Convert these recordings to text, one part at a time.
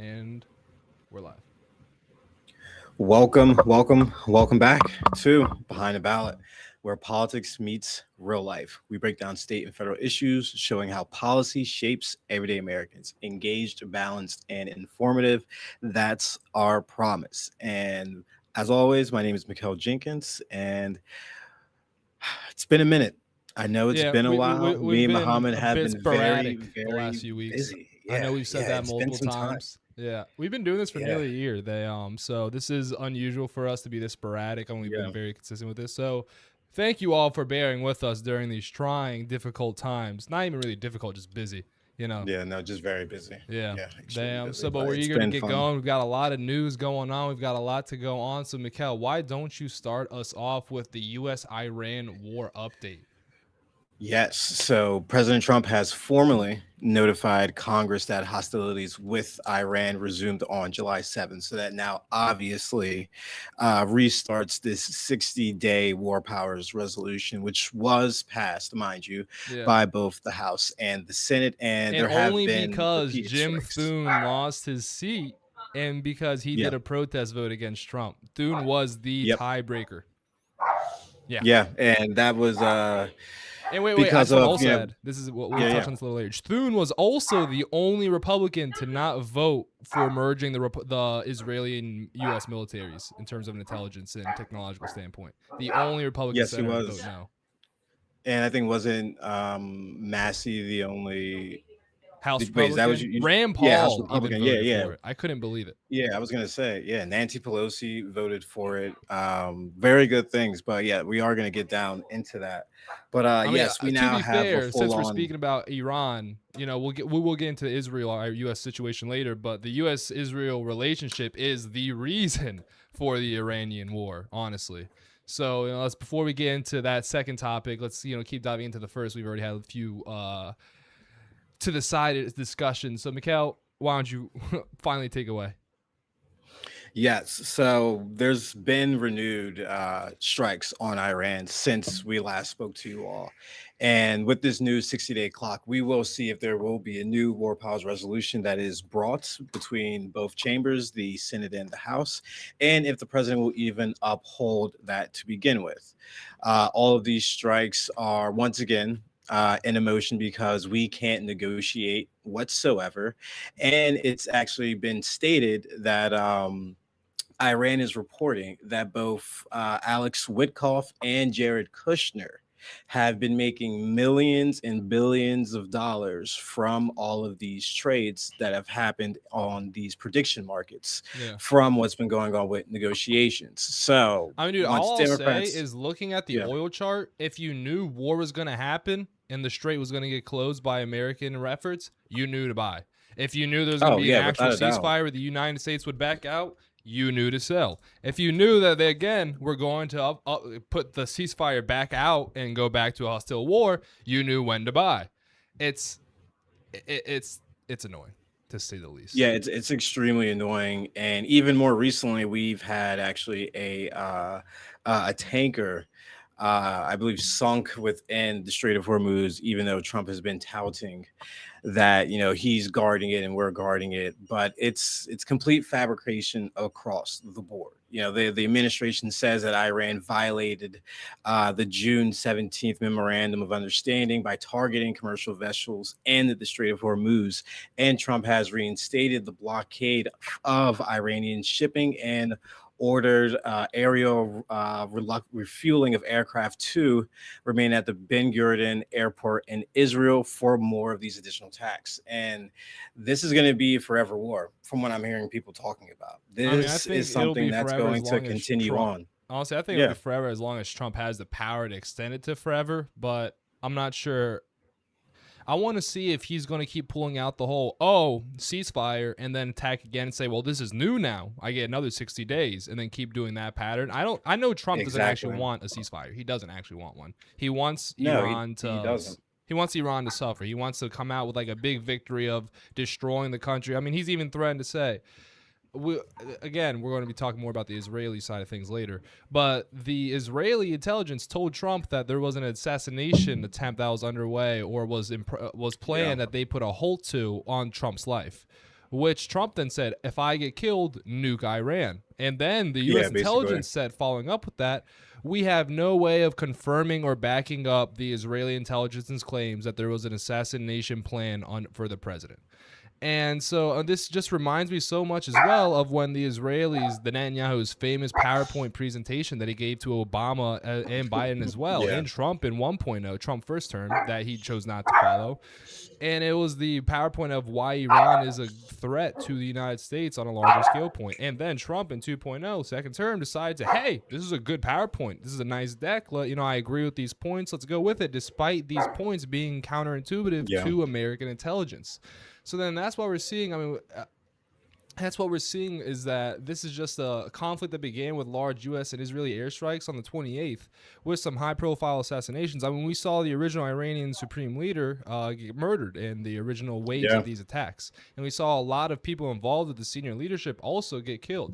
And we're live. Welcome back to Behind the Ballot, where politics meets real life. We break down state and federal issues, showing how policy shapes everyday Americans. Engaged, balanced, and informative. That's our promise. And as always, my name is Mikhail Jenkins, and it's been a minute. I know it's Yeah, been a while. we've Me and been Muhammad a have bit been very, sporadic the last very few weeks. busy. I know Yeah, we've said yeah, that it's been multiple some time. times. Yeah, we've been doing this for Yeah, nearly a year. So this is unusual for us to be this sporadic, and we've been yeah. very consistent with this. So thank you all for bearing with us during these trying, difficult times. Not even really difficult, just busy. You know. Yeah, no, just very busy. Yeah. Yeah, extremely Damn. busy, So, but but we're it's eager to been get fun. going. We've got a lot of news going on. We've got a lot to go on. So, Mikhail, why don't you start us off with the U.S.-Iran war update? Yes. So President Trump has formally notified Congress that hostilities with Iran resumed on July 7th. So that now obviously restarts this 60-day war powers resolution, which was passed, mind you, Yeah. by both the House and the Senate. And And there have only been because repeated Jim strikes. Thune lost his seat and because he Yeah. did a protest vote against Trump. Thune was the Yep. tiebreaker. Yeah. Yeah. And that was And wait, I because just want to of, also add, this is what we'll yeah, touch yeah. on this a little later. Thune was also the only Republican to not vote for merging the Israeli and U.S. militaries in terms of an intelligence and technological standpoint. The only Republican Yes, he senator to vote was. no. And I think wasn't Massey the only? House Wait, is that what Republican you? Rand Yeah, House Paul even Republican. Yeah, voted yeah, for it. I couldn't believe it. yeah. I was gonna say, yeah. Nancy Pelosi voted for it. Very good things, but yeah, we are gonna get down into that. But I mean, yes, we to now be have a fair, full since we're on. speaking about Iran, we will get into Israel, our U.S. situation later. But the U.S.-Israel relationship is the reason for the Iranian war, honestly. So let's before we get into that second topic, let's keep diving into the first. We've already had a few to the side discussions. So, Mikhail, why don't you finally take away? Yes, so there's been renewed strikes on Iran since we last spoke to you all. And with this new 60-day clock, we will see if there will be a new war powers resolution that is brought between both chambers, the Senate and the House, and if the president will even uphold that to begin with. All of these strikes are once again in a motion because we can't negotiate whatsoever. And it's actually been stated that. Iran is reporting that both Alex Witkoff and Jared Kushner have been making millions and billions of dollars from all of these trades that have happened on these prediction markets Yeah. from what's been going on with negotiations. So I mean, dude, once all I'll say Democrats, is looking at the yeah, oil chart, if you knew war was going to happen and the strait was going to get closed by American efforts, you knew to buy. If you knew there was going to oh be an yeah, actual without a doubt, ceasefire where the United States would back out, you knew to sell. If you knew that they, again, were going to put the ceasefire back out and go back to a hostile war, you knew when to buy. It's it's annoying to say the least. yeah, it's extremely annoying. And even more recently, we've had actually a tanker, I believe, sunk within the Strait of Hormuz, even though Trump has been touting that he's guarding it and we're guarding it, but it's complete fabrication across the board. The administration says that Iran violated the June 17th memorandum of understanding by targeting commercial vessels and the Strait of Hormuz, and Trump has reinstated the blockade of Iranian shipping and ordered aerial refueling of aircraft to remain at the Ben Gurion airport in Israel for more of these additional attacks. And this is going to be a forever war from what I'm hearing people talking about. I mean, I This think is it'll something be that's forever as going to long as continue Trump. on. Honestly, I think it'll Yeah. be forever as long as Trump has the power to extend it to forever. But I'm not sure. I want to see if he's going to keep pulling out the whole ceasefire and then attack again and say, well, this is new now. I get another 60 days and then keep doing that pattern. I know Trump doesn't actually Exactly. want a ceasefire. He doesn't actually want one. He wants No, Iran he to doesn't. he wants Iran to suffer. He wants to come out with like a big victory of destroying the country. I mean, he's even threatened to say, again, we're going to be talking more about the Israeli side of things later, but the Israeli intelligence told Trump that there was an assassination attempt that was underway or was planned Yeah. that they put a halt to on Trump's life. which Trump then said, if I get killed, nuke Iran. And then the Yeah, U.S. basically. intelligence said, following up with that, we have no way of confirming or backing up the Israeli intelligence's claims that there was an assassination plan for the president. And so this just reminds me so much as well of when the Israelis, the Netanyahu's famous PowerPoint presentation that he gave to Obama and Biden as well, Yeah. and Trump in 1.0, Trump first term, that he chose not to follow. And it was the PowerPoint of why Iran is a threat to the United States on a larger scale point. And then Trump in 2.0, second term, decides, hey, this is a good PowerPoint. This is a nice deck. I agree with these points. Let's go with it, despite these points being counterintuitive Yeah. to American intelligence. So then that's what we're seeing. That's what we're seeing is that this is just a conflict that began with large U.S. and Israeli airstrikes on the 28th with some high-profile assassinations. We saw the original Iranian supreme leader get murdered in the original waves of these attacks. And we saw a lot of people involved with the senior leadership also get killed.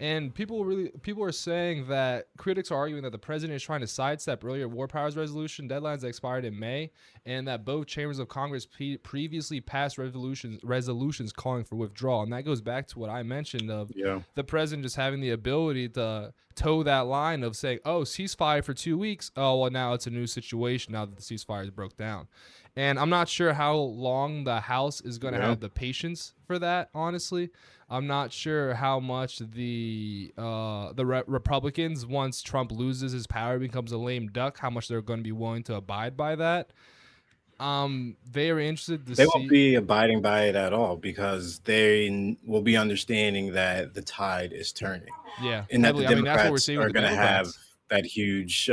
And people are saying that critics are arguing that the president is trying to sidestep earlier war powers resolution deadlines that expired in May, and that both chambers of Congress previously passed resolutions calling for withdrawal. And that goes back to what I mentioned of the president just having the ability to toe that line of saying, oh, ceasefire for 2 weeks. Oh, well, now it's a new situation now that the ceasefire is broke down. And I'm not sure how long the House is going to have the patience for that, honestly. I'm not sure how much the Republicans, once Trump loses his power, becomes a lame duck, how much they're going to be willing to abide by that. Very interested to see. They won't be abiding by it at all because they will be understanding that the tide is turning. Yeah, and that the that's what we're Democrats seeing are with the going to have Democrats. that huge,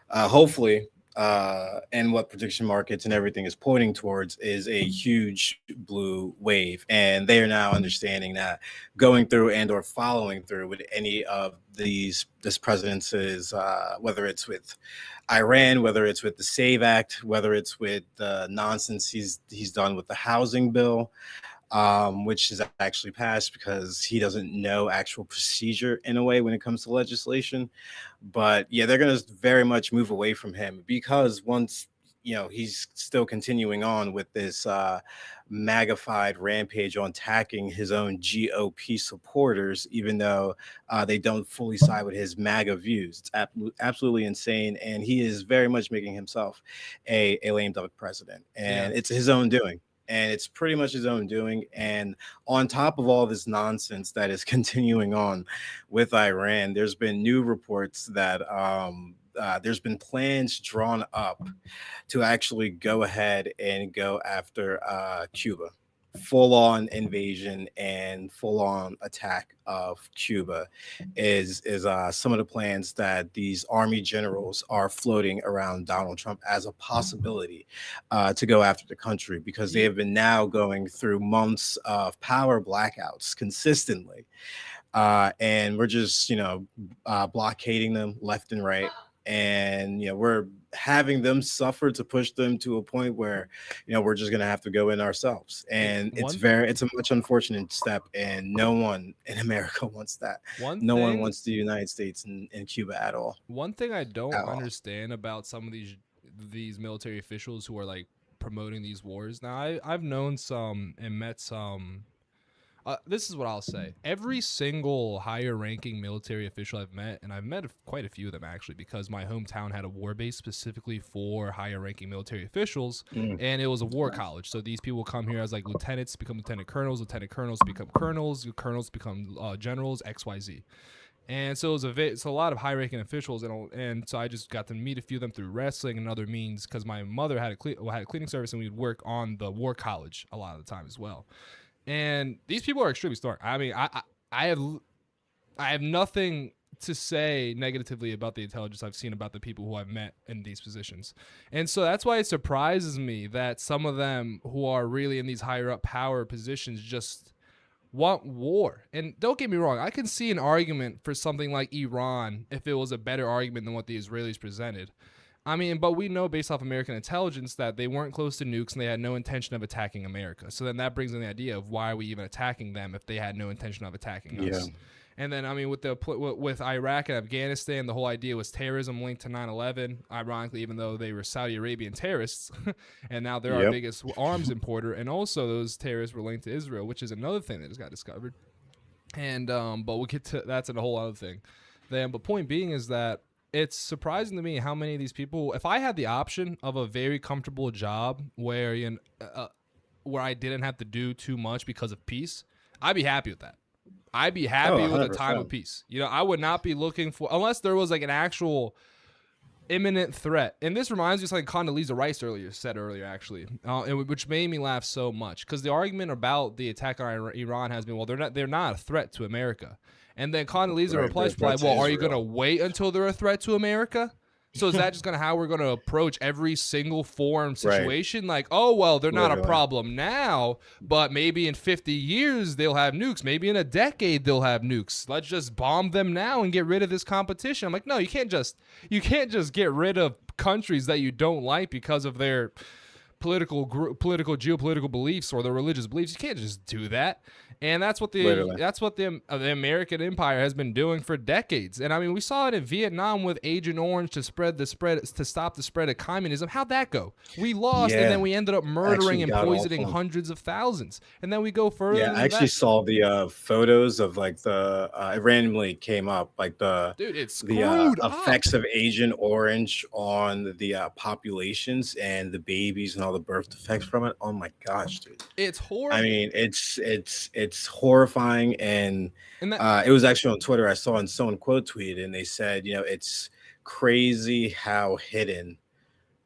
hopefully, and what prediction markets and everything is pointing towards is a huge blue wave. And they are now understanding that going through and or following through with any of this president's, whether it's with Iran, whether it's with the SAVE Act, whether it's with the nonsense he's done with the housing bill, which is actually passed because he doesn't know actual procedure in a way when it comes to legislation. But yeah, they're going to very much move away from him because once, he's still continuing on with this magnified rampage on attacking his own GOP supporters, even though they don't fully side with his MAGA views. It's absolutely insane. And he is very much making himself a lame duck president. And it's his own doing. And it's pretty much his own doing. And on top of all this nonsense that is continuing on with Iran, there's been new reports that there's been plans drawn up to actually go ahead and go after Cuba. Full-on invasion and full-on attack of Cuba is some of the plans that these army generals are floating around Donald Trump as a possibility to go after the country, because they have been now going through months of power blackouts consistently, and we're just blockading them left and right. And we're having them suffer to push them to a point where we're just gonna have to go in ourselves. And it's a much unfortunate step, and no one in America wants that. No one wants the United States and Cuba at all. One thing I don't understand about some of these military officials who are like promoting these wars. Now I've known some and met some. This is what I'll say. Every single higher ranking military official I've met, and I've met quite a few of them actually, because my hometown had a war base specifically for higher ranking military officials, and it was a war college. So these people come here as like lieutenants, become lieutenant colonels become colonels become generals, XYZ. And so it's a lot of high ranking officials, and so I just got to meet a few of them through wrestling and other means, because my mother had a cleaning service, and we'd work on the war college a lot of the time as well. And these people are extremely smart. I mean, I have nothing to say negatively about the intelligence I've seen about the people who I've met in these positions. And so that's why it surprises me that some of them who are really in these higher up power positions just want war. And don't get me wrong, I can see an argument for something like Iran if it was a better argument than what the Israelis presented. I mean, but we know based off American intelligence that they weren't close to nukes and they had no intention of attacking America. So then that brings in the idea of why are we even attacking them if they had no intention of attacking us? And then, I mean, with Iraq and Afghanistan, the whole idea was terrorism linked to 9/11. Ironically, even though they were Saudi Arabian terrorists, and now they're our Yep. biggest arms importer, and also those terrorists were linked to Israel, which is another thing that just got discovered. And but we'll get to that's a whole other thing. Then, but point being is that it's surprising to me how many of these people. If I had the option of a very comfortable job where where I didn't have to do too much because of peace, I'd be happy with that. I'd be Oh, happy with a time of 100%. peace. I would not be looking for, unless there was like an actual imminent threat. And this reminds me of something Condoleezza Rice said earlier, actually, which made me laugh so much because the argument about the attack on Iran has been, well, they're not a threat to America. And then Condoleezza Right. replies, well, are you going to wait until they're a threat to America? So is that just how we're going to approach every single foreign situation? Right. Like, oh, well, they're not a problem now, but maybe in 50 years they'll have nukes. Maybe in a decade they'll have nukes. Let's just bomb them now and get rid of this competition. I'm like, no, you can't just get rid of countries that you don't like because of their geopolitical beliefs or their religious beliefs. You can't just do that. And that's what the American empire has been doing for decades. And I mean, we saw it in Vietnam with Agent Orange to stop the spread of communism. How'd that go? We lost, and then we ended up murdering and poisoning hundreds of thousands. And then we go further. Yeah, I actually saw the photos of like it randomly came up like the effects of Agent Orange on the populations and the babies and all the birth defects from it. Oh my gosh, dude, it's horrible. I mean, it's horrifying, and it was actually on Twitter. I saw someone quote tweeted, and they said, it's crazy how hidden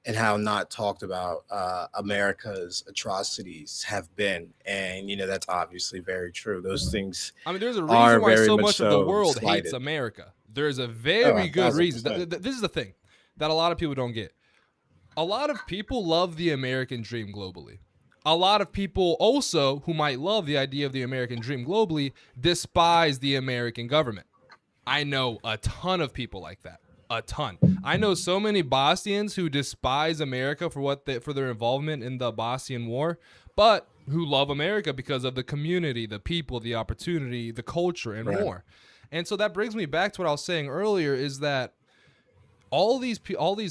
and how not talked about America's atrocities have been. And, that's obviously very true. Those things there's a reason why so much of the world slighted. Hates America. There's a very good reason. This is the thing that a lot of people don't get. A lot of people love the American dream globally. A lot of people also who might love the idea of the American dream globally despise the American government. I know a ton of people like that. A ton. I know so many Bosnians who despise America for their involvement in the Bosnian War, but who love America because of the community, the people, the opportunity, the culture, and more. And so that brings me back to what I was saying earlier, is that all these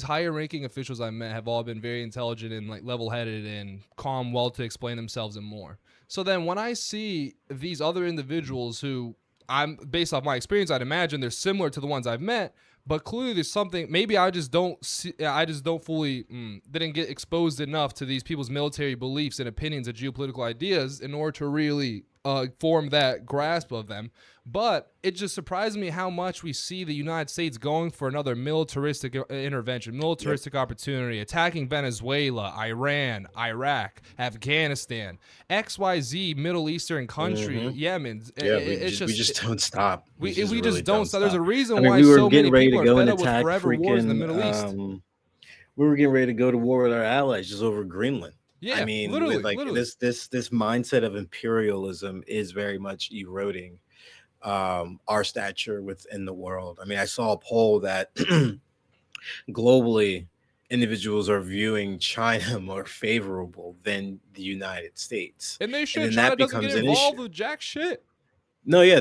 higher ranking officials I met have all been very intelligent and like level-headed and calm, well to explain themselves and more. So then when I see these other individuals who I'm based off my experience, I'd imagine they're similar to the ones I've met, but clearly there's something, maybe I just don't fully didn't get exposed enough to these people's military beliefs and opinions and geopolitical ideas in order to really form that grasp of them. But it just surprised me how much we see the United States going for another militaristic intervention, militaristic opportunity, attacking Venezuela, Iran, Iraq, Afghanistan, XYZ Middle Eastern country, Yemen. Yeah, we just don't stop. We just don't stop. There's a reason why so many people are fed up with forever wars in the Middle East. We were getting ready to go to war with our allies just over Greenland. Yeah, I mean, literally. this mindset of imperialism is very much eroding our stature within the world. I mean, I saw a poll that globally individuals are viewing China more favorable than the United States, and they should. China doesn't get involved with jack shit. No, yeah,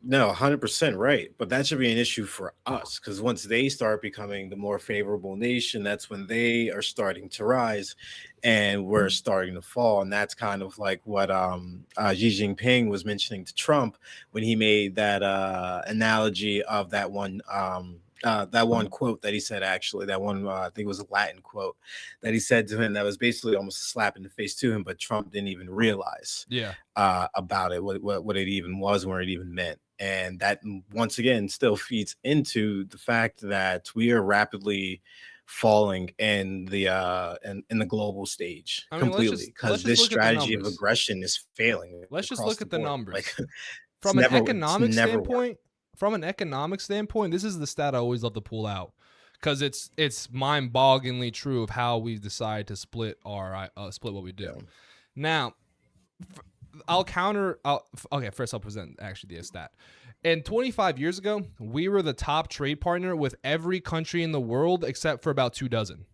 no, 100% right. But that should be an issue for us, because once they start becoming the more favorable nation, that's when they are starting to rise and we're starting to fall. And that's kind of like what Xi Jinping was mentioning to Trump when he made that analogy of that one quote that he said, actually, that one, I think it was a Latin quote that he said to him that was basically almost a slap in the face to him, but Trump didn't even realize about it, what it even was, where it even meant. And that, once again, still feeds into the fact that we are rapidly falling in the global stage completely, because this strategy of aggression is failing. Let's just look at the numbers. Like, from an economic standpoint. From an economic standpoint, this is the stat I always love to pull out, because it's mind-bogglingly true of how we decide to split what we do. Yeah. Now, first I'll present actually the stat. And 25 years ago, we were the top trade partner with every country in the world except for about 2 dozen.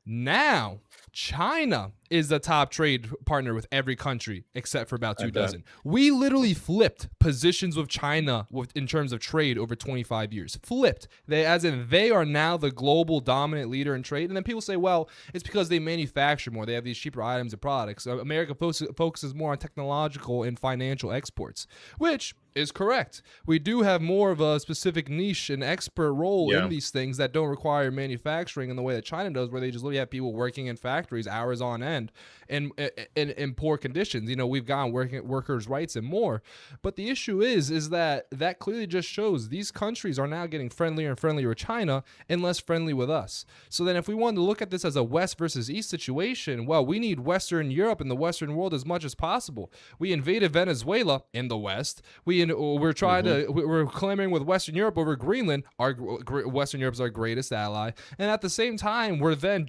Now, China is the top trade partner with every country except for about I two bet. dozen. We literally flipped positions with China in terms of trade over 25 years. Flipped. As in they are now the global dominant leader in trade. And then people say, well, it's because they manufacture more. They have these cheaper items and products. America focuses more on technological and financial exports, which is correct. We do have more of a specific niche and expert role in Yeah. these things that don't require manufacturing in the way that China does, where they just literally have people working in factories hours on end and in poor conditions. We've gotten workers' rights and more. But the issue is that clearly just shows these countries are now getting friendlier and friendlier with China and less friendly with us. So then if we wanted to look at this as a West versus East situation, well, we need Western Europe and the Western world as much as possible. We invaded Venezuela in the West. We're trying to we're clamoring with Western Europe over Greenland. Western Europe's our greatest ally, and at the same time, we're then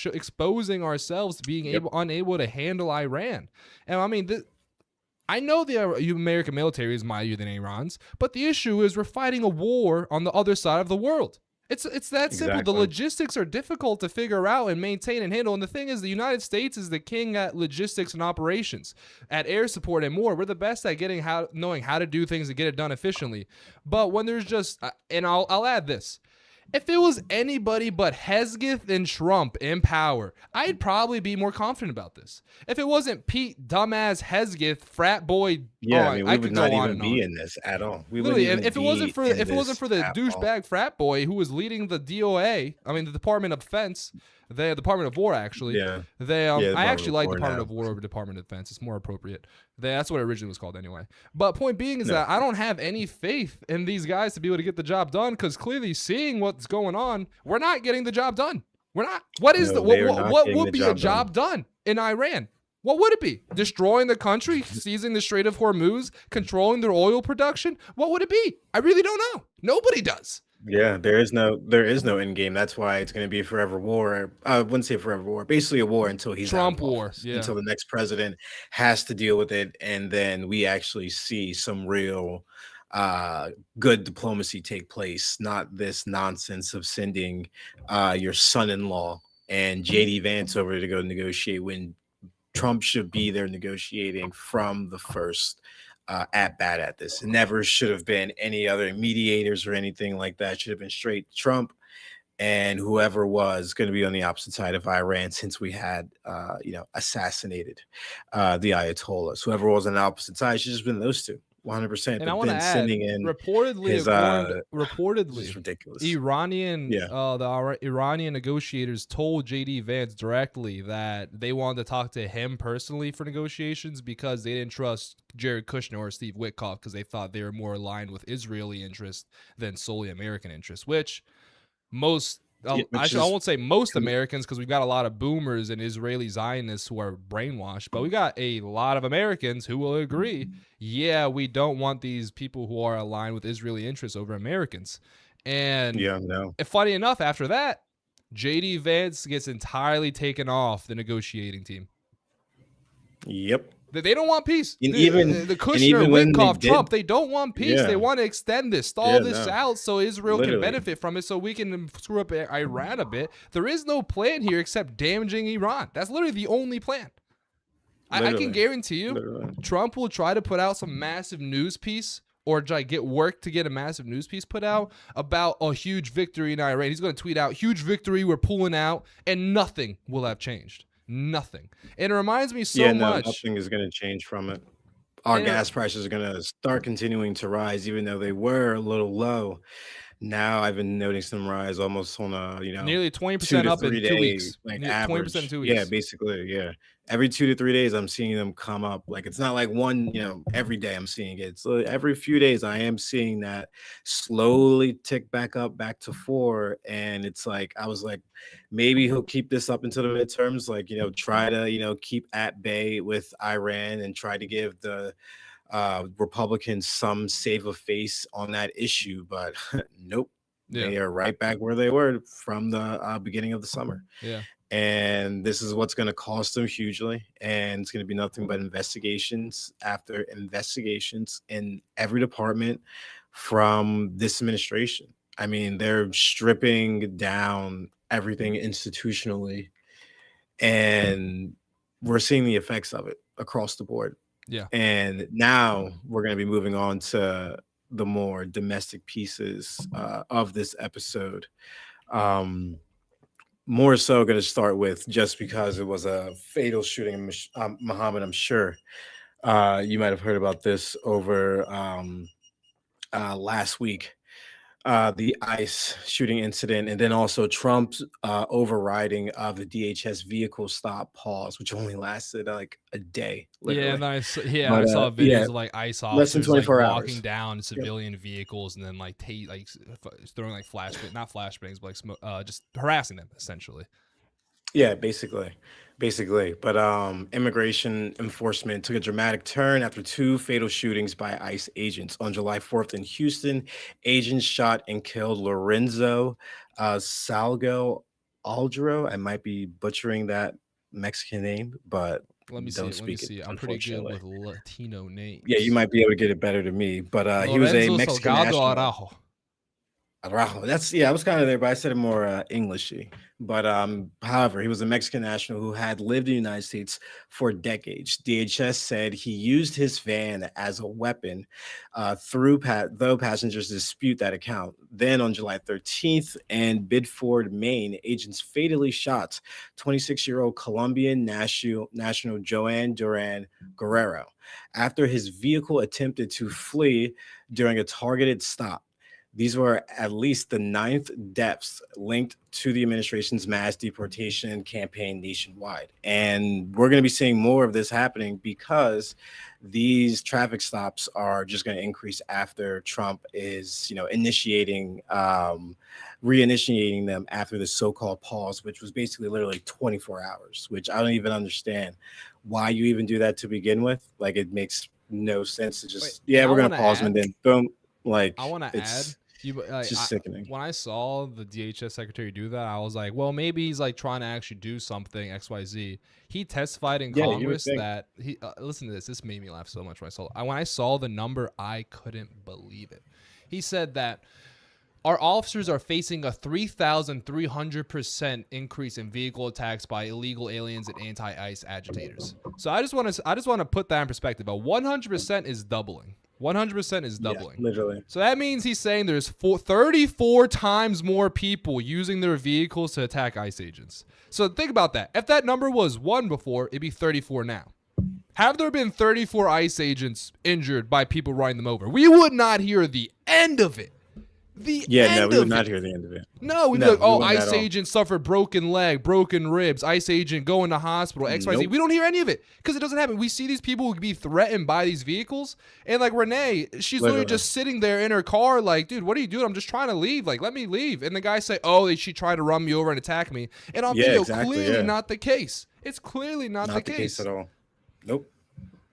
exposing ourselves to being Yep. unable to handle Iran. And I mean, I know the American military is mightier than Iran's, but the issue is we're fighting a war on the other side of the world. It's that simple. The Exactly. logistics are difficult to figure out and maintain and handle. And the thing is, the United States is the king at logistics and operations, at air support and more. We're the best at knowing how to do things and get it done efficiently. But when there's just, and I'll add this. If it was anybody but Hesketh and Trump in power, I'd probably be more confident about this. If it wasn't Pete, dumbass Hesketh, frat boy, Yeah, I oh, mean, I we would could go not on even and be on. in this at all. We wouldn't Literally, even if it wasn't be in for the this at all. douchebag frat boy who was leading the DOA, I mean the Department of Defense, the Department of War actually. Yeah. They Yeah, I Department actually of like War Department now. of War over Department of Defense. It's more appropriate. That's what it originally was called anyway. But point being is No. that I don't have any faith in these guys to be able to get the job done because clearly seeing what's going on, we're not getting the job done. We're not. What is No, they are not what getting would the be a job done in Iran? What would it be? Destroying the country, seizing the Strait of Hormuz, controlling their oil production? What would it be? I really don't know. Nobody does. Yeah, there is no end game. That's why it's going to be a forever war. I wouldn't say forever war. Basically, a war until he's out Trump of war. office, Yeah. until the next president has to deal with it, and then we actually see some real good diplomacy take place. Not this nonsense of sending your son-in-law and JD Vance over to go negotiate when Trump should be there negotiating from the first at bat at this. It never should have been any other mediators or anything like that. Should have been straight Trump and whoever was going to be on the opposite side of Iran, since we had, assassinated the Ayatollahs. Whoever was on the opposite side should have been those two, 100%. And I But want to then add, sending in reportedly, his, this is ridiculous. Yeah, the Iranian negotiators told JD Vance directly that they wanted to talk to him personally for negotiations because they didn't trust Jared Kushner or Steve Witkoff because they thought they were more aligned with Israeli interests than solely American interests, which most yeah which I is won't say most com- Americans because we've got a lot of boomers and Israeli Zionists who are brainwashed, but we got a lot of Americans who will agree, yeah, we don't want these people who are aligned with Israeli interests over Americans. And yeah, no. funny enough, after that, JD Vance gets entirely taken off the negotiating team. Yep. They don't want peace. And The even Kushner, when they Witkoff, did, Trump, they don't want peace. yeah, They want to extend this, stall yeah, this no, out so Israel can literally, benefit from it so we can screw up Iran a bit. There is no plan here except damaging Iran. That's literally the only plan. I can literally, guarantee you literally. Trump will try to put out some massive news piece or try get work to get a massive news piece put out about a huge victory in Iran. He's going to tweet out, huge victory, we're pulling out, and nothing will have changed. Nothing. And it reminds me so Yeah, no, much. nothing is going to change from it. Our And gas prices are going to start continuing to rise, even though they were a little low. Now I've been noticing them rise almost on a nearly 2 20% to up 3 in 2 day weeks. like 20% in average. 2 Yeah, weeks. basically, yeah. Every 2 to 3 days I'm seeing them come up. Like it's not like one, every day I'm seeing it. So every few days I am seeing that slowly tick back up back to 4, and it's like I was like maybe he'll keep this up until the midterms, like try to keep at bay with Iran and try to give the Republicans some save a face on that issue, but nope, Yeah. they are right back where they were from the beginning of the summer. Yeah. And this is what's going to cost them hugely. And it's going to be nothing but investigations after investigations in every department from this administration. I mean, they're stripping down everything institutionally and we're seeing the effects of it across the board. Yeah. And now we're going to be moving on to the more domestic pieces of this episode. Um, More so going to start with, just because it was a fatal shooting in Muhammad, I'm sure you might have heard about this over last week, the ICE shooting incident, and then also Trump's overriding of the DHS vehicle stop pause, which only lasted like a day, Yeah, literally. and But I saw yeah, videos of like ICE less than officers like 24 walking hours. down Yep. civilian vehicles and then like throwing like not flashbangs, but like just harassing them essentially. Yeah, basically. But immigration enforcement took a dramatic turn after two fatal shootings by ICE agents on July 4th in Houston. Agents shot and killed Lorenzo Salgo Aldro. I might be butchering that Mexican name, but Let me see don't it. Let me speak it, see it. I'm pretty good unfortunately. with Latino Yeah, you names. might be able to get it better than me, but he was a Lorenzo Mexican Salgado national. Araujo. Araujo. That's, yeah, I was kind of there, but I said it more Englishy. But however, he was a Mexican national who had lived in the United States for decades. DHS said he used his van as a weapon, though passengers dispute that account. Then on July 13th in Bidford, Maine, agents fatally shot 26-year-old Colombian national Joan Duran Guerrero after his vehicle attempted to flee during a targeted stop. These were at least the ninth deaths linked to the administration's mass deportation campaign nationwide. And we're going to be seeing more of this happening because these traffic stops are just going to increase after Trump is, reinitiating them after the so-called pause, which was basically literally 24 hours, which I don't even understand why you even do that to begin with. Like, it makes no sense to Wait, just, and yeah, I we're going want to to pause them add. and then boom. I Like, want to add. it's just sickening. When I saw the DHS secretary do that, I was like, well, maybe he's like trying to actually do something X Y Z. He testified in Yeah, you would Congress think. that he listen to this. This made me laugh so much when I saw the number. I couldn't believe it. He said that our officers are facing a 3,300% increase in vehicle attacks by illegal aliens and anti-ICE agitators. So I just want to put that in perspective. A 100% is doubling. 100% is Yeah, doubling. literally. So that means he's saying there's 34 times more people using their vehicles to attack ICE agents. So think about that. If that number was 1 before, it'd be 34 now. Have there been 34 ICE agents injured by people running them over? We would not hear the end of it. The Yeah, no, end we would of not it. hear the end of it. No, we'd be No, like, we oh, wouldn't at ICE all. agent suffered broken leg, broken ribs, ICE agent going to hospital, XYZ. Nope. We don't hear any of it because it doesn't happen. We see these people be threatened by these vehicles. And like Renee, she's literally Literally. just sitting there in her car like, dude, what are you doing? I'm just trying to leave. Like, let me leave. And the guy say, oh, she tried to run me over and attack me. And on Yeah, video, exactly. clearly Yeah. not the case. It's clearly not Not the case case. at all. Nope.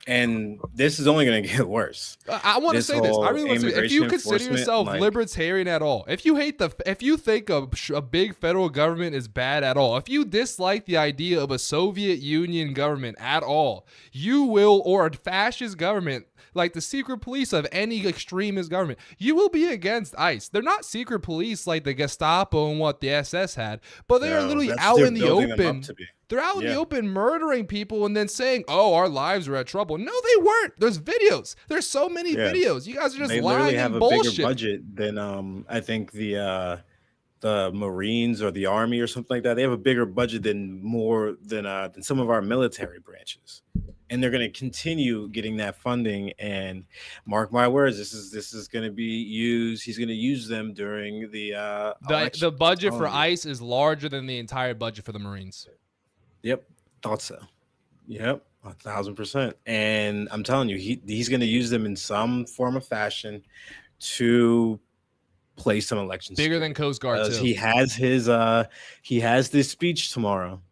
And this is only going to get worse. I want to This say this. I whole really want to say this. If immigration you consider enforcement, yourself like, libertarian at all, if you think a big federal government is bad at all, if you dislike the idea of a Soviet Union government at all, you will, or a fascist government like the secret police of any extremist government, you will be against ICE. They're not secret police like the Gestapo and what the SS had, but they are no, literally that's out they're in the building them up open. to be. They're out in the Yeah. open murdering people and then saying, oh, our lives are at trouble. No, they weren't. There's videos. There's so many Yeah. videos. You guys are just They literally lying have and a bullshit. bigger budget than I think the Marines or the Army or something like that. They have a bigger budget than some of our military branches. And they're going to continue getting that funding. And mark my words, this is going to be used. He's going to use them during the election. The budget I'm for telling you. ICE is larger than the entire budget for the Marines. Yep, thought so. Yep, 1,000%. And I'm telling you, he's going to use them in some form of fashion to play some elections. Bigger than Coast Guard too. He has this speech tomorrow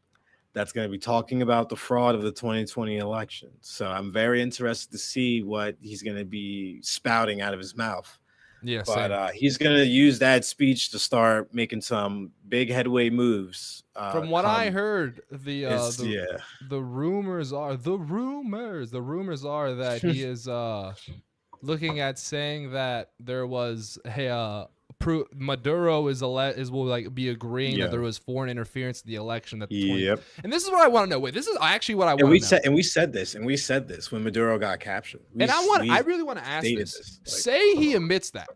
that's going to be talking about the fraud of the 2020 election. So I'm very interested to see what he's going to be spouting out of his mouth. Yeah, but he's going to use that speech to start making some big headway moves. From what I heard, the rumors are that he is looking at saying that there was Maduro is will like be agreeing that Yeah. there was foreign interference in the election that the 20. Yep. And this is what I want to know. Wait, this is actually what I And want we to know. said this when Maduro got captured. And I We really want to ask stated this. this. Like, Say he admits that.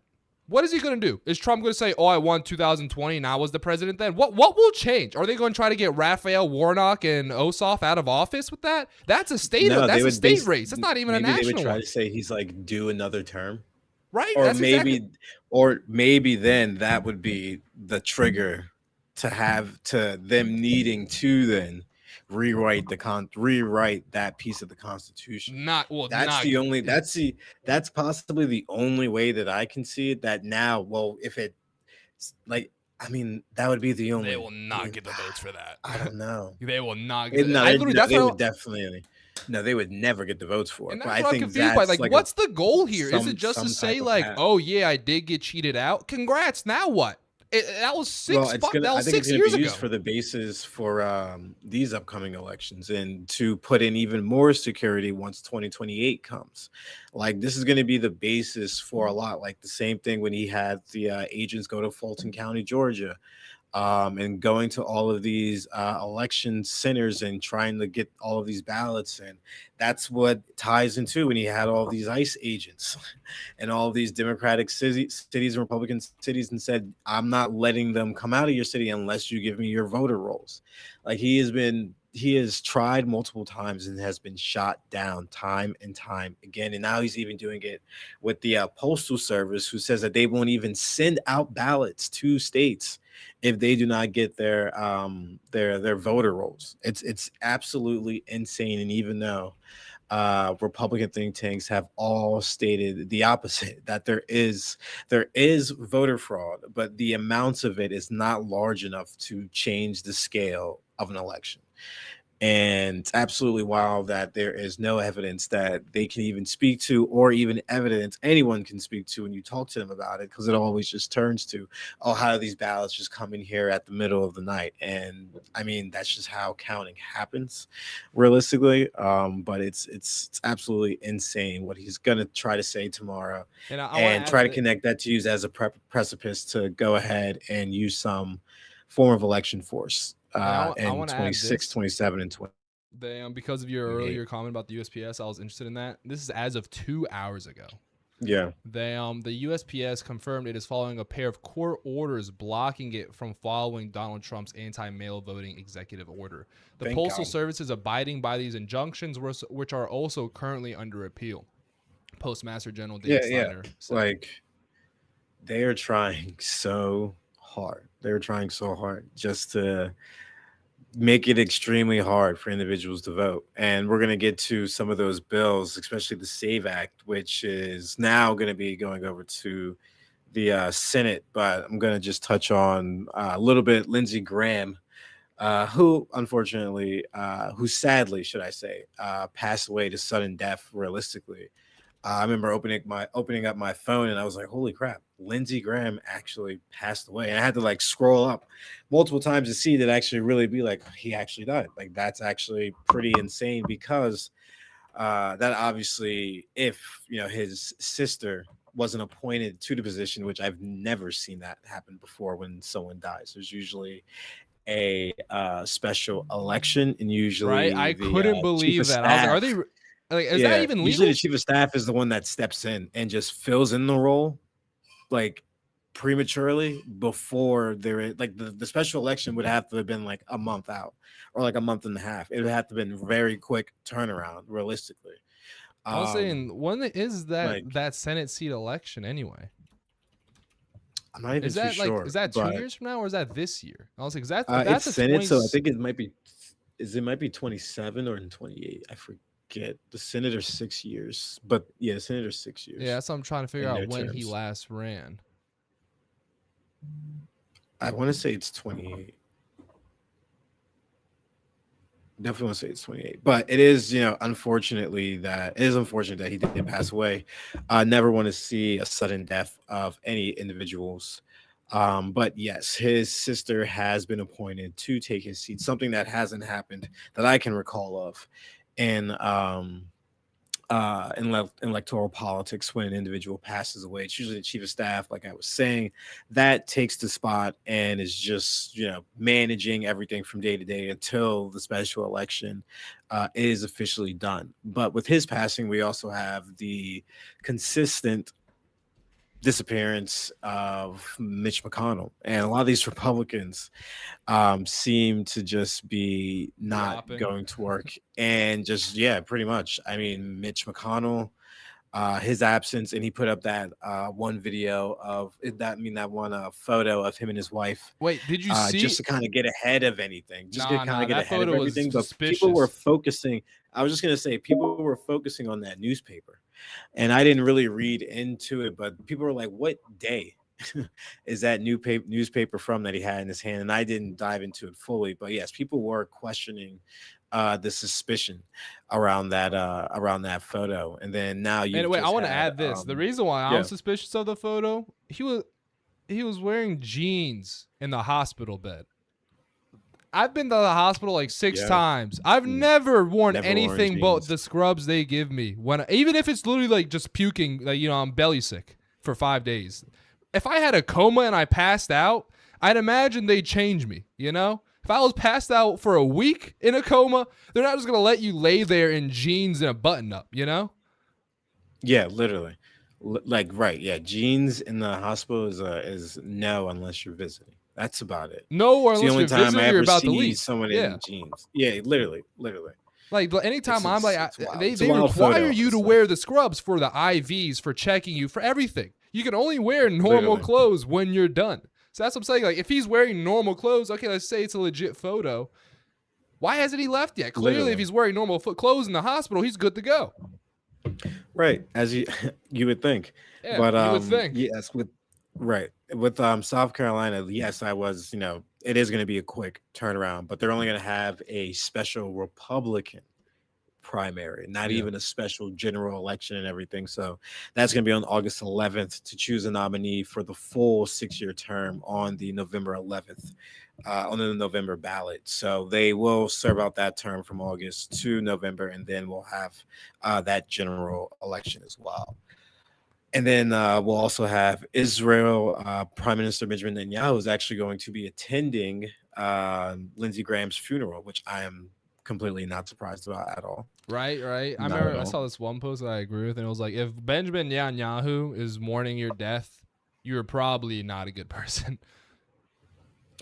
What is he going to do? Is Trump going to say, "Oh, I won 2020 and I was the president then"? What will change? Are they going to try to get Raphael Warnock and Ossoff out of office with that? That's a state no, they that's a would state race. That's not even a maybe they would national try one. to say he's like due another term. Right? Or That's exactly. maybe then that would be the trigger to have to them needing to then rewrite that piece of the constitution. Not well, That's not the only that's possibly the only way that I can see it. That now, well, if it like, I mean, that would be the they only. will I not mean, get the votes for I that. don't know. They will not get It, it. no, I they, literally no, that's they what would definitely. No, they would never get the votes for and it. But that's I what I'm think confused by. that's Like, like what's the goal here? Is it just to some say type of like, path. "Oh yeah, I did get cheated out. Congrats." Now what? That was Well, it's gonna. that I was think it's 6 gonna be years used ago. for the basis for these upcoming elections, and to put in even more security once 2028 comes. Like, this is gonna be the basis for a lot. Like the same thing when he had the agents go to Fulton County, Georgia, and going to all of these election centers and trying to get all of these ballots. And that's what ties into when he had all these ICE agents and all of these Democratic cities and Republican cities and said, I'm not letting them come out of your city unless you give me your voter rolls. Like, he has tried multiple times and has been shot down time and time again. And now he's even doing it with the postal service, who says that they won't even send out ballots to states if they do not get their voter rolls. It's absolutely insane. And even though Republican think tanks have all stated the opposite, that there is voter fraud, but the amounts of it is not large enough to change the scale of an election. And it's absolutely wild that there is no evidence that they can even speak to, or even evidence anyone can speak to when you talk to them about it, because it always just turns to, oh, how do these ballots just come in here at the middle of the night? And I mean, that's just how counting happens realistically. But it's absolutely insane what he's gonna try to say tomorrow, And I want to and ask try to that. connect that to use as a precipice to go ahead and use some form of election force And I in want to add 26, this. 27, and They because of your 28. earlier comment about the USPS, I was interested in that. This is as of 2 hours ago. Yeah. The USPS confirmed it is following a pair of court orders blocking it from following Donald Trump's anti-mail voting executive order. The Thank Postal God. Service is abiding by these injunctions, which are also currently under appeal. Postmaster General Yeah, David yeah. Steiner said. Like, they are trying so hard. They're trying so hard just to make it extremely hard for individuals to vote. And we're going to get to some of those bills, especially the SAVE Act, which is now going to be going over to the Senate. But I'm going to just touch on a little bit Lindsey Graham, who sadly, should I say, passed away to sudden death. Realistically, I remember opening up my phone, and I was like, "Holy crap! Lindsey Graham actually passed away." And I had to like scroll up multiple times to see that actually really be like he actually died. Like, that's actually pretty insane, because that obviously, if his sister wasn't appointed to the position, which I've never seen that happen before when someone dies. There's usually a special election, and Right? usually I the couldn't chief of believe that. I was like, are staff. they like is that Yeah, even usually the legal? chief of staff is the one that steps in and just fills in the role, like, prematurely before like the special election would have to have been like a month out, or like a month and a half. It would have to have been very quick turnaround, realistically. I was Um, saying, when is like, that Senate seat election anyway? I'm not even Is too that like sure, is that 2 but years from now or is that this year? I was like, is that if it's that's a Senate, 20? so I think it might be 27 or in 28. I forget. The Senator 6 years, but yeah, Senator six Yeah, years that's what I'm trying to figure in out their when he terms. last ran. I want to say it's 28. Definitely want to say it's 28, but it is, unfortunate that he did pass away. I never want to see a sudden death of any individuals. But yes, his sister has been appointed to take his seat, something that hasn't happened that I can recall of in electoral politics when an individual passes away. It's usually the chief of staff, like I was saying, that takes the spot and is just managing everything from day to day until the special election is officially done. But with his passing, we also have the consistent disappearance of Mitch McConnell, and a lot of these Republicans seem to just be not Dropping. going to work. And just, yeah, pretty much. I mean, Mitch McConnell, his absence, and he put up that one video of that. I mean, that one photo of him and his wife, Wait, did you just see? to kind of get ahead of anything, just to Nah, kind nah, of get that ahead of photo was everything. But people were suspicious. focusing. I was just gonna say, people were focusing on that newspaper, and I didn't really read into it, but people were like, "What day is that newspaper from that he had in his hand?" And I didn't dive into it fully, but yes, people were questioning the suspicion around that photo. And then now And you've wait, I just want to had add this. The reason why I'm yeah, suspicious of the photo, he was wearing jeans in the hospital bed. I've been to the hospital like six yeah, times. I've mm, never worn never worn anything but jeans. the scrubs they give me. When even if it's literally like just puking, like I'm belly sick for 5 days. If I had a coma and I passed out, I'd imagine they'd change me. If I was passed out for a week in a coma, they're not just gonna let you lay there in jeans and a button up. Yeah, literally. Like, right, yeah, jeans in the hospital is no, unless you're visiting. That's about it. No, or It's the unless only you're time I visiting, you're ever about to see leave. someone Yeah. in jeans. Yeah, literally. Like anytime I'm like, It's wild. they It's a they wild require photo, you to honestly. wear the scrubs for the IVs, for checking you, for everything. You can only wear normal Literally. clothes when you're done. So that's what I'm saying. Like if he's wearing normal clothes, okay, let's say it's a legit photo. Why hasn't he left yet? Clearly, if Literally. he's wearing normal clothes in the hospital, he's good to go. Right, as you you would think. Yeah, But you would think. yes, with right. With South Carolina, yes, I was, it is going to be a quick turnaround, but they're only going to have a special Republican primary, not Yeah. even a special general election and everything. So that's going to be on August 11th to choose a nominee for the full 6-year term on the November 11th, on the November ballot. So they will serve out that term from August to November, and then we'll have that general election as well. And then we'll also have Israel Prime Minister Benjamin Netanyahu is actually going to be attending Lindsey Graham's funeral, which I am completely not surprised about at all. Right, right. I Not at remember I all. saw this one post that I agree with, and it was like, if Benjamin Netanyahu is mourning your death, you're probably not a good person.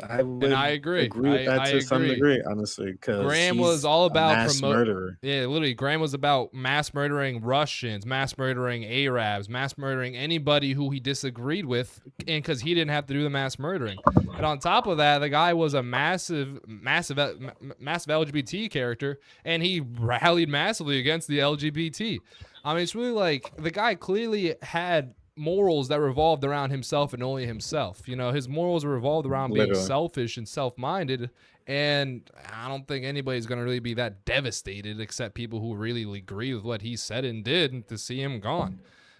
I And I would agree. agree with that I to some agree. degree, honestly, because Graham was he's all a about mass promote. murderer. Yeah, literally, Graham was about mass murdering Russians, mass murdering Arabs, mass murdering anybody who he disagreed with, and because he didn't have to do the mass murdering. And on top of that, the guy was a massive LGBT character, and he rallied massively against the LGBT. I mean, it's really like the guy clearly had morals that revolved around himself and only himself. His morals revolved around being Literally. selfish and self-minded, and I don't think anybody's going to really be that devastated except people who really agree with what he said and did to see him gone.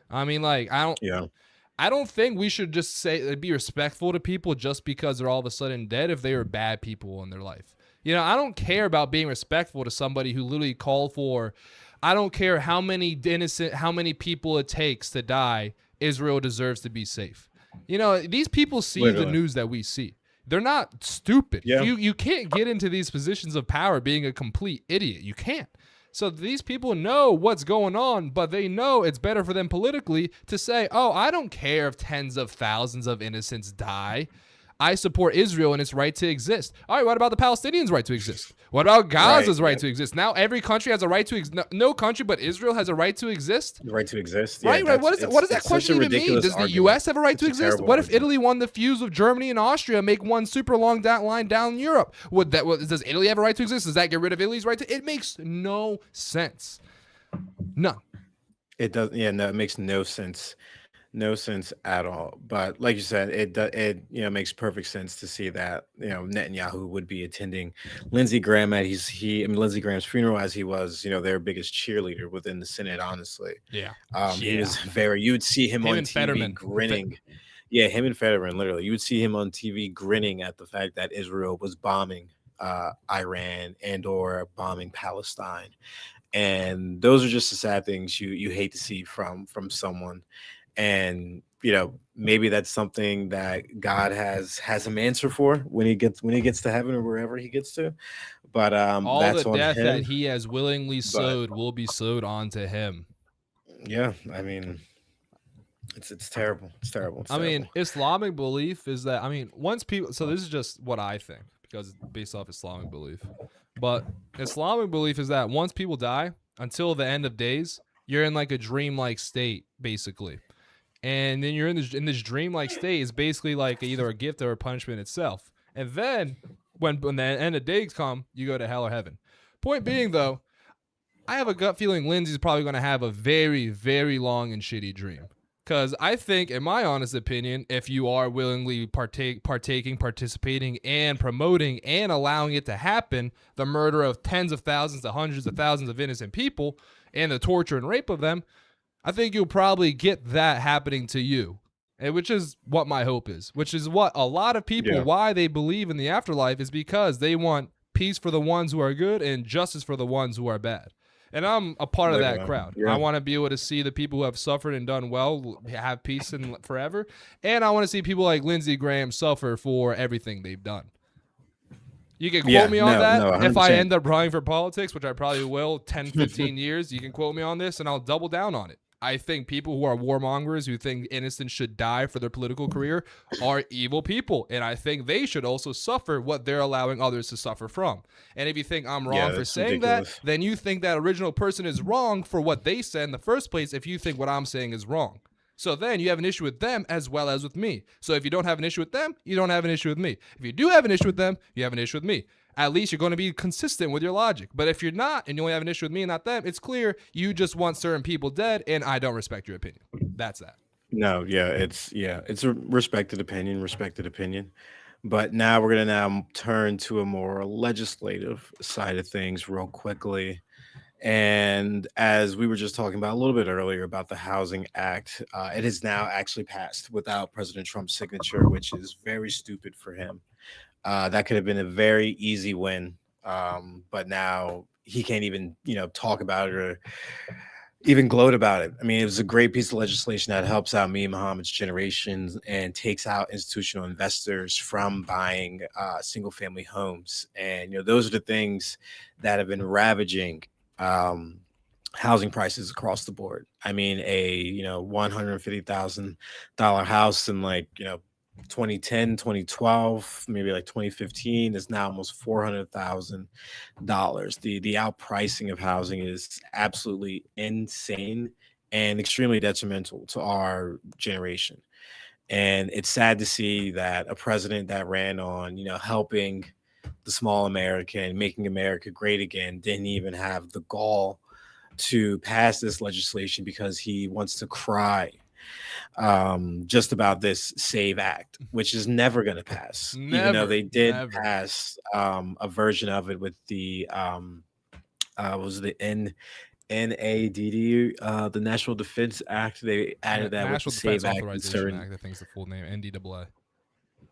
I mean, like Yeah. I don't think we should just say be respectful to people just because they're all of a sudden dead if they were bad people in their life. I don't care about being respectful to somebody who literally called for. I don't care how many people it takes to die. Israel deserves to be safe. These people see the Literally. news that we see. They're not stupid. Yeah. You can't get into these positions of power being a complete idiot. You can't. So these people know what's going on, but they know it's better for them politically to say, "Oh, I don't care if tens of thousands of innocents die. I support Israel and its right to exist." All right, what about the Palestinians' right to exist? What about Right. Gaza's right Yep. to exist? Now every country has a right to exist. No country but Israel has a right to exist. The right to exist. Yeah. Right, right. That's What does that it's such question a even mean? ridiculous Does the argument. U.S. have a right It's to a exist? terrible What if argument. Italy won the fuse with Germany and Austria, make one super long line down Europe? Does Italy have a right to exist? Does that get rid of Italy's right to? It makes no sense. None. It does. Yeah. No, it makes no sense. No sense at all. But like you said, it makes perfect sense to see that Netanyahu would be attending Lindsey Graham at Lindsey Graham's funeral, as he was their biggest cheerleader within the Senate. Honestly, Yeah. he Yeah. was very. You would see him Him on and TV Fetterman. grinning. Yeah, him and Fetterman, literally, you would see him on TV grinning at the fact that Israel was bombing Iran and or bombing Palestine, And those are just the sad things you hate to see from someone. And maybe that's something that God has him answer for when he gets to heaven or wherever he gets to. But All the that's on death that him. he has willingly But sowed will be sowed onto him. yeah, I mean, it's terrible. It's terrible. It's I mean, terrible. Islamic belief is that, I mean, once people, so this is just what I think because it's based off Islamic belief. But Islamic belief is that once people die, until the end of days, you're in like a dreamlike state, basically. And then you're in this dreamlike state is basically like either a gift or a punishment itself. And then when the end of days come, you go to hell or heaven. Point being though, I have a gut feeling Lindsay's probably going to have a very, very long and shitty dream. Because I think, in my honest opinion, if you are willingly participating, and promoting and allowing it to happen, the murder of tens of thousands to hundreds of thousands of innocent people and the torture and rape of them, I think you'll probably get that happening to you. And which is what my hope is, which is what a lot of people, Yeah, why they believe in the afterlife, is because they want peace for the ones who are good and justice for the ones who are bad. And I'm a part of like that crowd. I yeah, want to be able to see the people who have suffered and done well have peace and forever. And I want to see people like Lindsey Graham suffer for everything they've done. You can quote yeah. me on No, that. no, one hundred If I percent. end up running for politics, which I probably will 10, 15 years, you can quote me on this and I'll double down on it. I think people who are warmongers, who think innocents should die for their political career, are evil people. And I think they should also suffer what they're allowing others to suffer from. And if you think I'm Yeah, wrong for that's saying that, ridiculous. then you think that original person is wrong for what they said in the first place if you think what I'm saying is wrong. So then you have an issue with them as well as with me. So if you don't have an issue with them, you don't have an issue with me. If you do have an issue with them, you have an issue with me. At least you're going to be consistent with your logic. But if you're not and you only have an issue with me and not them, it's clear you just want certain people dead and I don't respect your opinion. That's that. No, it's a respected opinion, respected opinion. But now we're gonna now turn to a more legislative side of things real quickly. And as we were just talking about a little bit earlier about the Housing Act, it is now actually passed without President Trump's signature, which is very stupid for him. That could have been a very easy win, but now he can't even talk about it or even gloat about it. I mean, it was a great piece of legislation that helps out me and Muhammad's generations and takes out institutional investors from buying single family homes. And those are the things that have been ravaging um, housing prices across the board. I mean, a $150,000 house in, like, 2010, 2012, maybe like 2015, is now almost $400,000. The outpricing of housing is absolutely insane and extremely detrimental to our generation. And it's sad to see that a president that ran on helping the small American, making America great again, didn't even have the gall to pass this legislation because he wants to cry just about this Save Act, which is never going to pass, even though Never, they did never. pass a version of it with the was the NADD, the National Defense Act. They added that with the National Defense Save Act in Authorization certain. Act, I think is the full name, NDAA.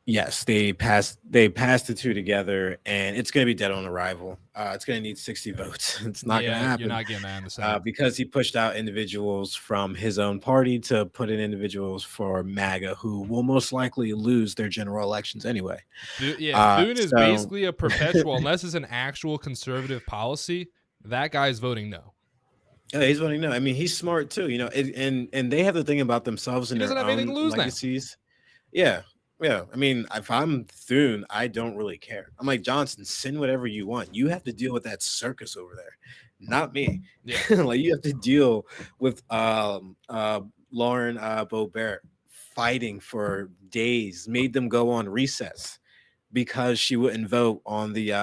Yes, they passed the two together, and it's going to be dead on arrival. It's going to need 60 votes. It's not going to Yeah, you're happen not getting that in the Senate. because he pushed out individuals from his own party to put in individuals for MAGA, who will most likely lose their general elections anyway. Yeah, Thune is So basically a perpetual, unless it's an actual conservative policy, that guy's voting no. yeah, he's voting no. I mean, he's smart too, and they have the thing about themselves He and doesn't their have anything to own lose now. legacies. Yeah. Yeah. I mean, if I'm Thune, I don't really care. I'm like, Johnson, send whatever you want. You have to deal with that circus over there, not me. Yeah. Like, you have to deal with Lauren Boebert fighting for days, made them go on recess because she wouldn't vote on the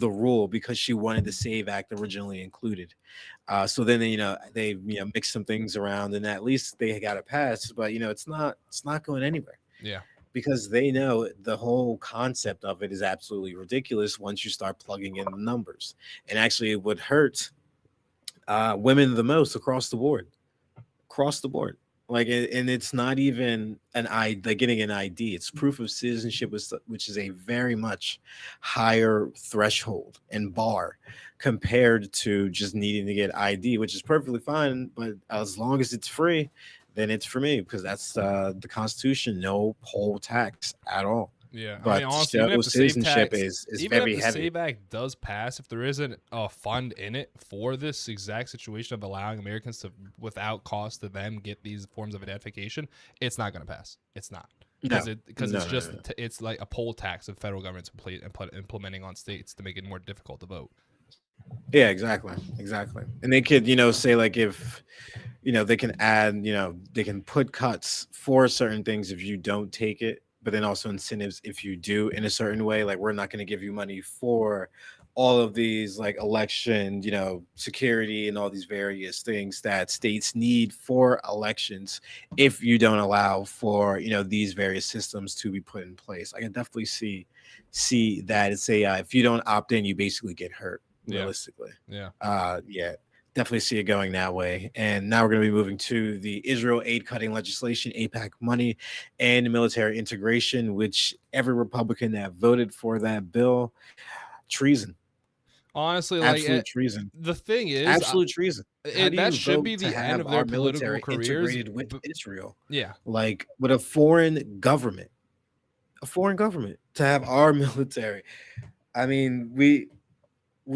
rule because she wanted the Save Act originally included. So then they mix some things around and at least they got it passed. But it's not going anywhere Yeah. because they know the whole concept of it is absolutely ridiculous once you start plugging in the numbers. And actually, it would hurt women the most across the board. Across the board. Like, and it's not even an like getting an ID. It's proof of citizenship, which is a very much higher threshold and bar compared to just needing to get ID, which is perfectly fine. But as long as it's free, then it's for me because that's the Constitution. No poll tax at all. Yeah, I mean, But to honestly, show citizenship is Even if very the heavy. Save Act does pass, if there isn't a fund in it for this exact situation of allowing Americans to, without cost to them, get these forms of identification, it's not going to pass. It's not No, because no, it's no, just no. it's like a poll tax the federal government's implementing on states to make it more difficult to vote. Yeah, exactly, exactly. And they could, say like if they can add, they can put cuts for certain things if you don't take it, but then also incentives if you do in a certain way. Like we're not going to give you money for all of these like election, security and all these various things that states need for elections if you don't allow for, these various systems to be put in place. I can definitely see that it's a if you don't opt in, you basically get hurt Yeah, realistically. yeah. Yeah, definitely see it going that way. And now we're going to be moving to the Israel aid cutting legislation, APAC money, and military integration, which every Republican that voted for that bill, treason, Honestly, like absolute treason, the thing is, absolute treason. How do that you should be vote to the end have of their our political military careers. integrated with Israel, Yeah, like with a foreign government to have our military? I mean, we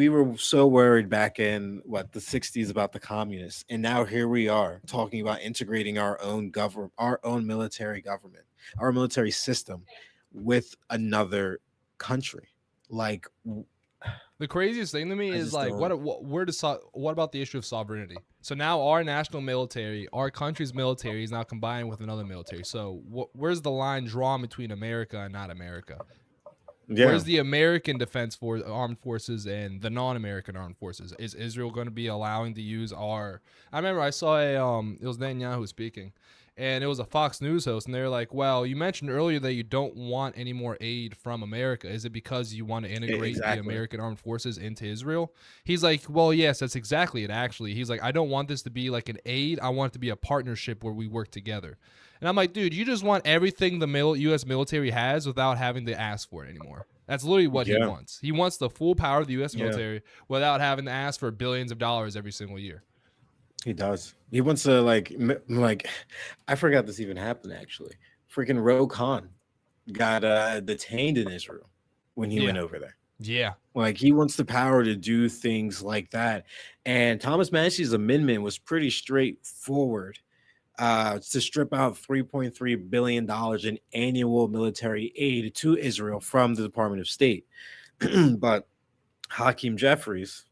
were so worried back in what the 60s about the communists, and now here we are talking about integrating our own government, our own military government, our military system with another country. Like the craziest thing to me I is just like, don't. what about the issue of sovereignty? So now our national military, our country's military, is now combined with another military. So where's the line drawn between America and not America? Yeah, Where's the American defense for armed forces and the non-American armed forces? Is Israel going to be allowing to use our? I remember I saw it was Netanyahu speaking, and it was a Fox News host, and they were like, "Well, you mentioned earlier that you don't want any more aid from America. Is it because you want to integrate the exactly. American armed forces into Israel?" He's like, "Well, yes, that's exactly it. Actually, he's like, I don't want this to be like an aid. I want it to be a partnership where we work together." And I'm like, dude, you just want everything the U.S. military has without having to ask for it anymore. That's literally what he Yeah, wants. He wants the full power of the U.S. yeah, military without having to ask for billions of dollars every single year. he does. He wants to like. I forgot this even happened actually. Freaking Ro Khan got detained in Israel when he Yeah. went over there. Yeah. Like he wants the power to do things like that. And Thomas Massey's amendment was pretty straightforward. To strip out $3.3 billion in annual military aid to Israel from the Department of State. But Hakeem Jeffries,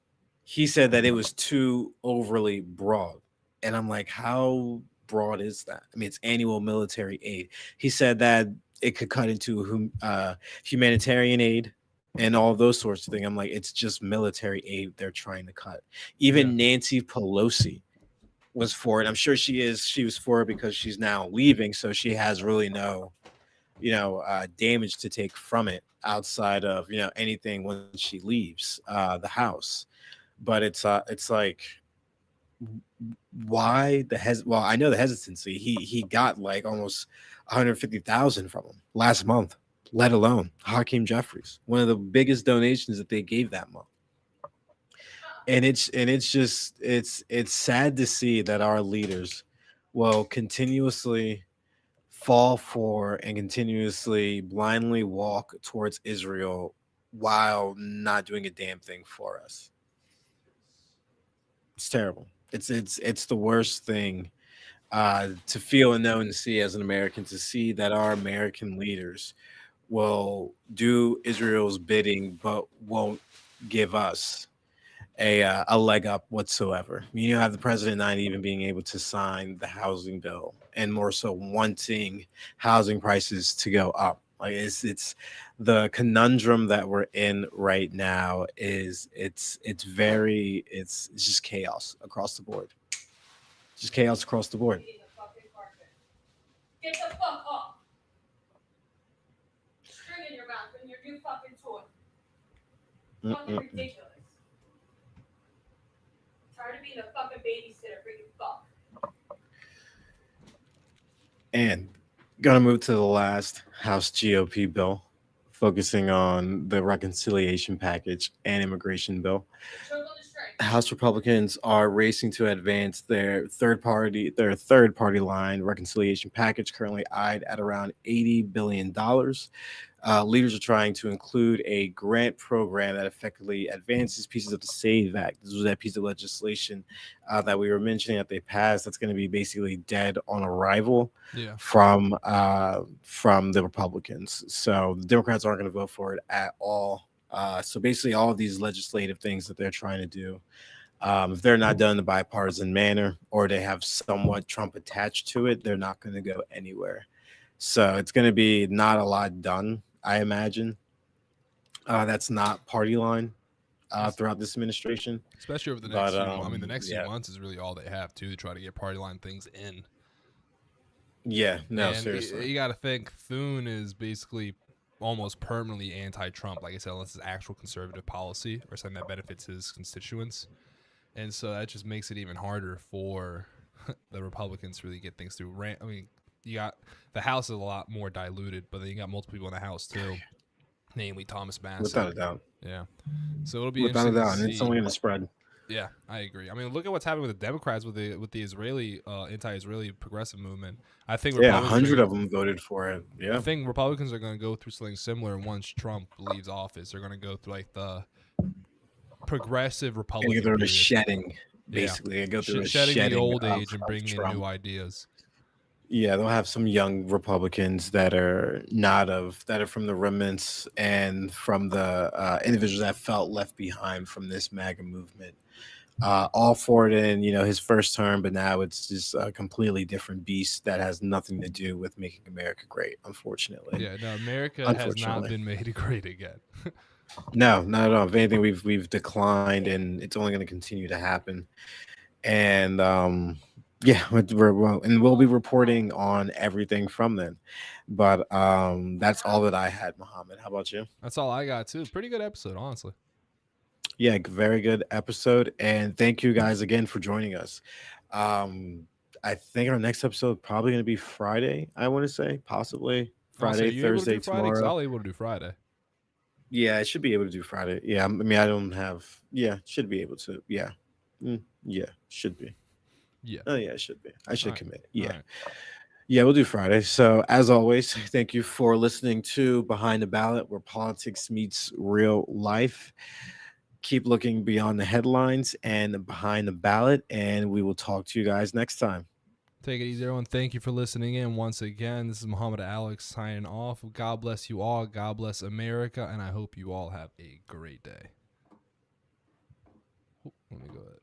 he said that it was too overly broad. And I'm like, how broad is that? I mean, it's annual military aid. He said that it could cut into humanitarian aid and all those sorts of things. I'm like, it's just military aid they're trying to cut. Yeah. Even Nancy Pelosi was for it. I'm sure she is. She was for it because she's now leaving, so she has really no, damage to take from it outside of anything when she leaves the house. But it's like why well, I know the hesitancy. He got like almost 150,000 from him last month, let alone Hakeem Jeffries, one of the biggest donations that they gave that month. And it's just it's sad to see that our leaders will continuously fall for and continuously blindly walk towards Israel while not doing a damn thing for us. It's terrible. It's the worst thing to feel and know and see as an American, to see that our American leaders will do Israel's bidding but won't give us a leg up whatsoever. You have the president not even being able to sign the housing bill, and more so wanting housing prices to go up. Like it's the conundrum that we're in right now is it's just chaos across the board. Just chaos across the board. Get the fuck off. String in your mouth and your new fucking toy. Fucking Mm-mm-mm. ridiculous. Tired of being a fucking babysitter for you fuck. And gonna move to the last House GOP bill, focusing on the reconciliation package and immigration bill. Choke on the strike. House Republicans are racing to advance their third party line reconciliation package, currently eyed at around $80 billion. Leaders are trying to include a grant program that effectively advances pieces of the Save Act. This was that piece of legislation that we were mentioning that they passed. That's going to be basically dead on arrival Yeah. from the Republicans. So the Democrats aren't going to vote for it at all. So basically, all of these legislative things that they're trying to do, if they're not done in a bipartisan manner or they have somewhat Trump attached to it, they're not going to go anywhere. So it's going to be not a lot done, I imagine. That's not party line throughout this administration. Especially over the But next few months. I mean, the next few yeah, months is really all they have too to try to get party line things in. yeah, no, And seriously. you got to think Thune is basically almost permanently anti-Trump, like I said, unless it's actual conservative policy or something that benefits his constituents. And so that just makes it even harder for the Republicans to really get things through. I mean, you got the House is a lot more diluted, but then you got multiple people in the House too, namely Thomas Massie. Without a doubt. Yeah. So it'll be Without a interesting doubt. to And it's see. only going to spread. Yeah, I agree. I mean, look at what's happening with the Democrats with the Israeli anti-Israeli progressive movement. I think Yeah, Republicans 100 are, of them voted for it. I Yeah. think Republicans are going to go through something similar once Trump leaves office. They're going to go through like the progressive Gonna Republican go through a period. shedding, Yeah. basically. Gonna go through a Shedding the shedding old of, age and of bringing in Trump. new ideas. Yeah, they'll have some young Republicans that are from the remnants and from the individuals that felt left behind from this MAGA movement. All for it in his first term, but now it's just a completely different beast that has nothing to do with making America great. Unfortunately, Yeah, no, America has not been made great again. no, not at all. If anything, we've declined, and it's only going to continue to happen. And yeah, we'll be reporting on everything from then. But that's all that I had, Muhammad. How about you? That's all I got too. Pretty good episode, honestly. Yeah, very good episode, and thank you guys again for joining us. I think our next episode probably going to be Friday. I want to say possibly Also, Friday, you able to Thursday, do Friday? Because tomorrow. I'll able to do Friday. Yeah, I should be able to do Friday. Yeah, I mean, I don't have. Yeah, should be able to. Yeah, yeah, should be. Yeah. Oh yeah, it should be. I should Alright, commit. Yeah. alright. Yeah, we'll do Friday. So, as always, thank you for listening to Behind the Ballot, where politics meets real life. Keep looking beyond the headlines and behind the ballot, and we will talk to you guys next time. Take it easy, everyone. Thank you for listening in once again. This is Muhammad Alex signing off. God bless you all. God bless America, and I hope you all have a great day. Let me go ahead.